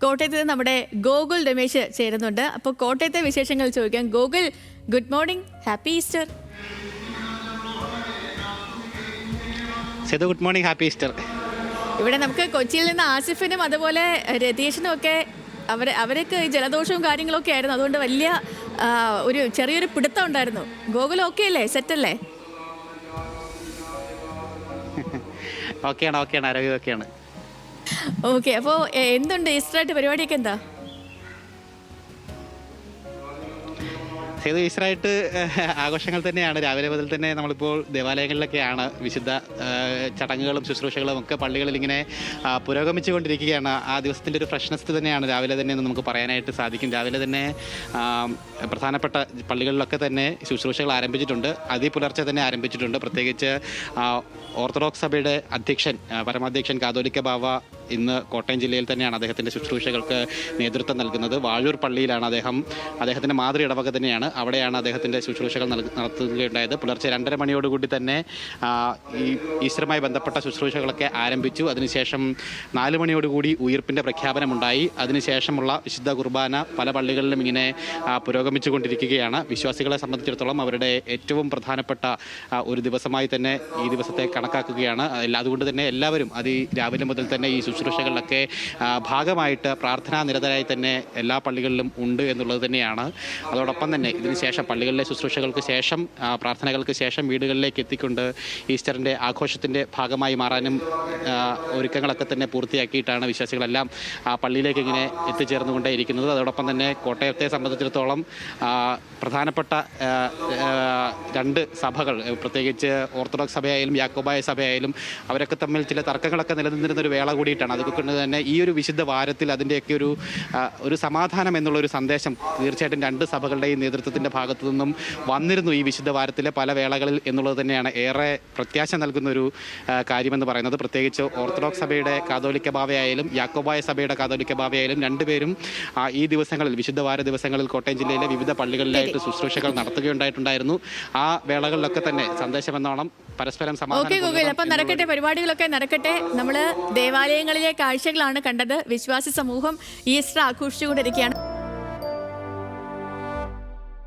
കോട്ടയത്ത് നിന്ന് നമ്മുടെ ഗോകുൽ രമേശ് ചേരുന്നുണ്ട്. അപ്പോൾ കോട്ടയത്തെ വിശേഷങ്ങൾ ചോദിക്കാം. Gokul, good morning, happy Easter. Good morning, happy Easter. ഇവിടെ നമുക്ക് കൊച്ചിയിൽ നിന്ന് ആസിഫിനും അതുപോലെ രതീഷിനും ഒക്കെ അവരൊക്കെ ജലദോഷവും കാര്യങ്ങളൊക്കെ ആയിരുന്നു. അതുകൊണ്ട് വലിയ ഒരു ചെറിയൊരു പിടുത്തം ഉണ്ടായിരുന്നു. ഗോകുൽ ഓക്കെ അല്ലേ? സെറ്റല്ലേ? ഓക്കെയാണ്, ആരോഗ്യം ഓക്കെയാണ്. ഓക്കെ. അപ്പോൾ എന്തുണ്ട് ഈസ്റ്ററായിട്ട് പരിപാടിയൊക്കെ എന്താ? ഈസ്റ്ററായിട്ട് ആഘോഷങ്ങൾ തന്നെയാണ്. രാവിലെ മുതൽ തന്നെ നമ്മളിപ്പോൾ ദേവാലയങ്ങളിലൊക്കെയാണ്. വിശുദ്ധ ചടങ്ങുകളും ശുശ്രൂഷകളും ഒക്കെ പള്ളികളിൽ ഇങ്ങനെ പുരോഗമിച്ചു കൊണ്ടിരിക്കുകയാണ്. ആ ദിവസത്തിൻ്റെ ഒരു ഫ്രഷ്നെസ് തന്നെയാണ് രാവിലെ തന്നെ എന്ന് നമുക്ക് പറയാനായിട്ട് സാധിക്കും. രാവിലെ തന്നെ പ്രധാനപ്പെട്ട പള്ളികളിലൊക്കെ തന്നെ ശുശ്രൂഷകൾ ആരംഭിച്ചിട്ടുണ്ട്. അതിപുലർച്ചെ തന്നെ ആരംഭിച്ചിട്ടുണ്ട്. പ്രത്യേകിച്ച് ഓർത്തഡോക്സ് സഭയുടെ അധ്യക്ഷൻ, പരമാധ്യക്ഷൻ കാതോലിക്ക ബാവ ഇന്ന് കോട്ടയം ജില്ലയിൽ തന്നെയാണ് അദ്ദേഹത്തിൻ്റെ ശുശ്രൂഷകൾക്ക് നേതൃത്വം നൽകുന്നത്. വാഴൂർ പള്ളിയിലാണ് അദ്ദേഹത്തിൻ്റെ മാതൃ ഇടവക തന്നെയാണ്. അവിടെയാണ് അദ്ദേഹത്തിൻ്റെ ശുശ്രൂഷകൾ നടത്തുകയുണ്ടായത്. പുലർച്ചെ 2:30 മണിയോടുകൂടി തന്നെ ഈ ഈസ്റ്ററുമായി ബന്ധപ്പെട്ട ശുശ്രൂഷകളൊക്കെ ആരംഭിച്ചു. അതിനുശേഷം 4 മണിയോടുകൂടി ഉയിർപ്പിൻ്റെ പ്രഖ്യാപനമുണ്ടായി. അതിനുശേഷമുള്ള വിശുദ്ധ കുർബാന പല പള്ളികളിലും ഇങ്ങനെ പുരോഗമിച്ചു കൊണ്ടിരിക്കുകയാണ്. വിശ്വാസികളെ സംബന്ധിച്ചിടത്തോളം അവരുടെ ഏറ്റവും പ്രധാനപ്പെട്ട ഒരു ദിവസമായി തന്നെ ഈ ദിവസത്തെ കണക്കാക്കുകയാണ്. അതുകൊണ്ട് തന്നെ എല്ലാവരും രാവിലെ മുതൽ തന്നെ ഈ ശുശ്രൂഷകളിലൊക്കെ ഭാഗമായിട്ട് പ്രാർത്ഥനാ നിരതരായി തന്നെ എല്ലാ പള്ളികളിലും ഉണ്ട് എന്നുള്ളത് തന്നെയാണ്. അതോടൊപ്പം തന്നെ ഇതിനുശേഷം പള്ളികളിലെ ശുശ്രൂഷകൾക്ക് ശേഷം, പ്രാർത്ഥനകൾക്ക് ശേഷം വീടുകളിലേക്ക് എത്തിക്കൊണ്ട് ഈസ്റ്ററിൻ്റെ ആഘോഷത്തിൻ്റെ ഭാഗമായി മാറാനും ഒരുക്കങ്ങളൊക്കെ തന്നെ പൂർത്തിയാക്കിയിട്ടാണ് വിശ്വാസികളെല്ലാം പള്ളിയിലേക്ക് ഇങ്ങനെ എത്തിച്ചേർന്നുകൊണ്ടേയിരിക്കുന്നത്. അതോടൊപ്പം തന്നെ കോട്ടയത്തെ സംബന്ധിച്ചിടത്തോളം പ്രധാനപ്പെട്ട 2 സഭകൾ, പ്രത്യേകിച്ച് ഓർത്തഡോക്സ് സഭയായാലും യാക്കോബായ സഭയായാലും അവരൊക്കെ തമ്മിൽ ചില തർക്കങ്ങളൊക്കെ നിലനിന്നിരുന്നൊരു വേള കൂടിയിട്ടാണ്. അതുകൊണ്ട് തന്നെ ഈ ഒരു വിശുദ്ധ വാരത്തിൽ അതിൻ്റെയൊക്കെ ഒരു സമാധാനം എന്നുള്ളൊരു സന്ദേശം തീർച്ചയായിട്ടും 2 സഭകളുടെയും നേതൃത്വത്തിൻ്റെ ഭാഗത്തു നിന്നും വന്നിരുന്നു ഈ വിശുദ്ധ വാരത്തിലെ പല വേളകളിൽ എന്നുള്ളത് തന്നെയാണ് ഏറെ പ്രത്യാശ നൽകുന്നൊരു കാര്യമെന്ന് പറയുന്നത്. പ്രത്യേകിച്ച് ഓർത്തഡോക്സ് സഭയുടെ കാതോലിക്ക ബാവയായാലും യാക്കോബായ സഭയുടെ കാതോലിക്ക ബാവയായാലും 2 പേരും ഈ ദിവസങ്ങളിൽ, വിശുദ്ധ വാര ദിവസങ്ങളിൽ കോട്ടയം ജില്ലയിലെ വിവിധ പള്ളികളിലായിട്ട് ശുശ്രൂഷകൾ നടത്തുകയുണ്ടായിട്ടുണ്ടായിരുന്നു. ആ വേളകളിലൊക്കെ തന്നെ സന്ദേശമെന്നോണം പരസ്പരം സമാധാനം. അപ്പം നടക്കട്ടെ, പരിപാടികളൊക്കെ നടക്കട്ടെ. നമ്മൾ ദേവാലയങ്ങളിലെ കാഴ്ചകളാണ് കണ്ടത്. വിശ്വാസി സമൂഹം ഈസ്റ്റർ ആഘോഷിച്ചുകൊണ്ടിരിക്കുകയാണ്.